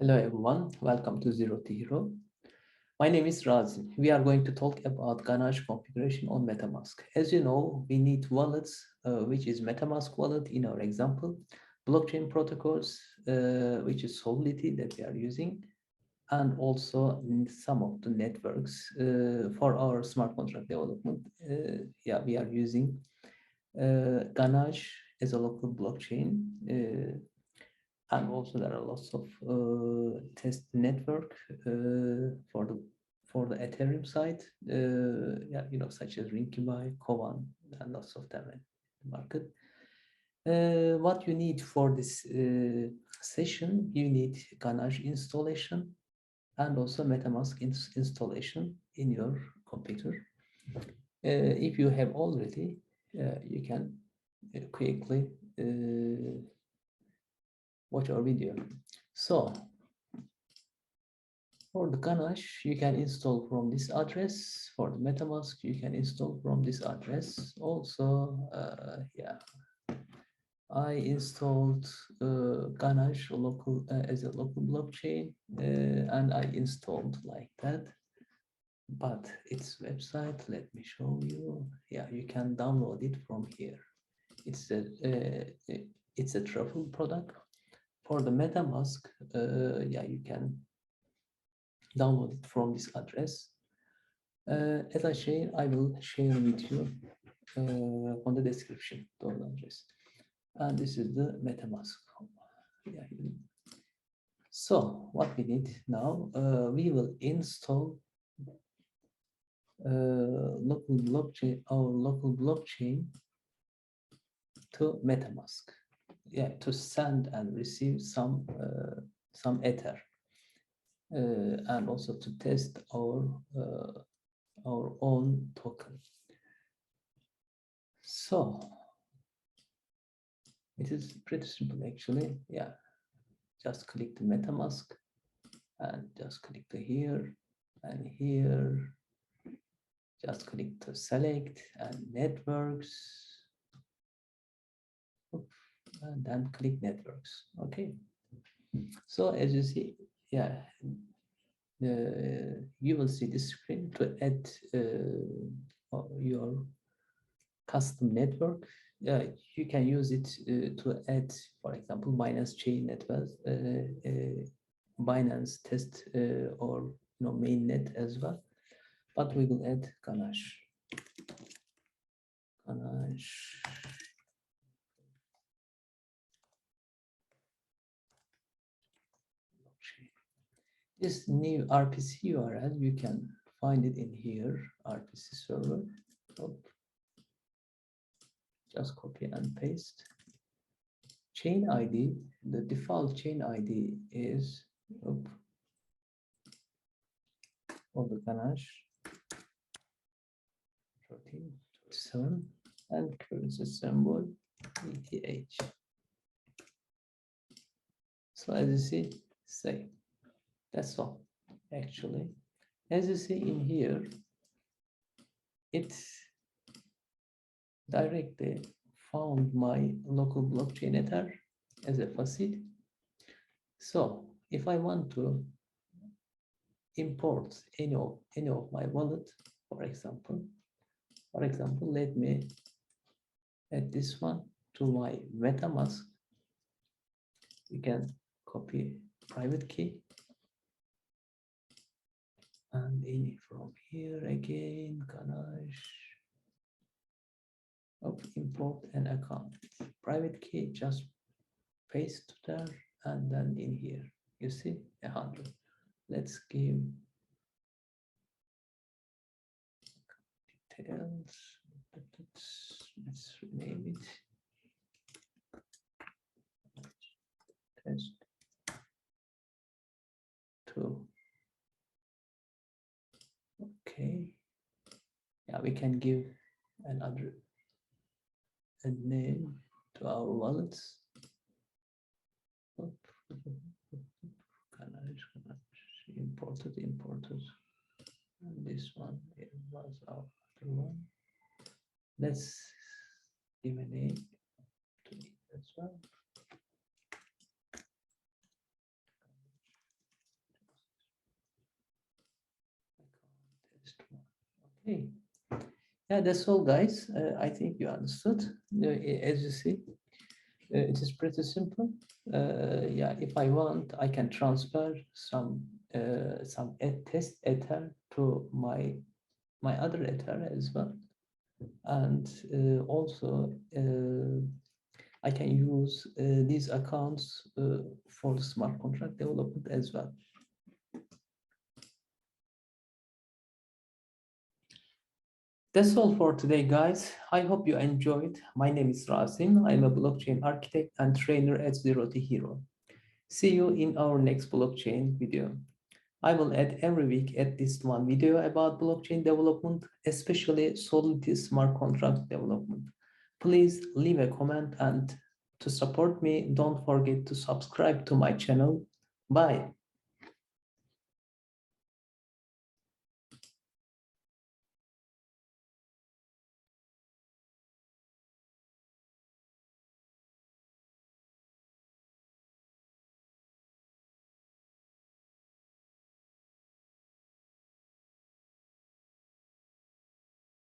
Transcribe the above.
Hello everyone, welcome to Zero to Hero. My name is Rasim. We are going to talk about Ganache configuration on Metamask. As you know, we need wallets, which is Metamask wallet in our example, blockchain protocols, which is Solidity that we are using, and also in some of the networks for our smart contract development. We are using Ganache as a local blockchain. And also there are lots of test network for the Ethereum side, such as Rinkibai, Kovan, and lots of them in the market. What you need for this session, you need Ganache installation and also Metamask installation in your computer. If you have already, you can quickly watch our video. So for the Ganache, you can install from this address. For the Metamask, you can install from this address. Also, I installed Ganache local as a local blockchain, and I installed like that. But its website, let me show you. Yeah, you can download it from here. It's a truffle product. For the MetaMask, you can download it from this address. As I share, I will share with you on the description the address. And this is the MetaMask. Yeah. So what we need now, we will install our local blockchain to MetaMask. Yeah, to send and receive some Ether, and also to test our own token. So it is pretty simple actually. Yeah, just click the MetaMask and just click the here and here. Just click to select and networks. And then click networks. Okay. So as you see, yeah, you will see this screen to add your custom network. You can use it to add, for example, Binance Chain Network, Binance Test, or mainnet as well. But we will add Ganache. This new RPC URL, you can find it in here, RPC server. Just copy and paste. Chain ID, the default chain ID is of the Ganache 1327 and currency symbol ETH. So as you see, same. That's all. Actually, as you see in here, it directly found my local blockchain Ether as a facet. So if I want to import any of my wallet, for example, let me add this one to my MetaMask. You can copy private key. And in from here again, Ganache. Import an account. Private key, just paste there, and then in here, you see 100. Let's give details. Let's rename it. Test 2. Okay. Yeah, we can give another name to our wallets. Imported. And this one, it was our other one. Let's give a name to it as well. Okay. Yeah, that's all, guys. I think you understood. As you see, it is pretty simple. Yeah, if I want, I can transfer some test ether to my other ether as well, and also I can use these accounts for the smart contract development as well. That's all for today, guys. I hope you enjoyed. My name is Rasim. I'm a blockchain architect and trainer at Zero to Hero. See you in our next blockchain video. I will add every week at least one video about blockchain development, especially Solidity smart contract development. Please leave a comment, and to support me, don't forget to subscribe to my channel. Bye.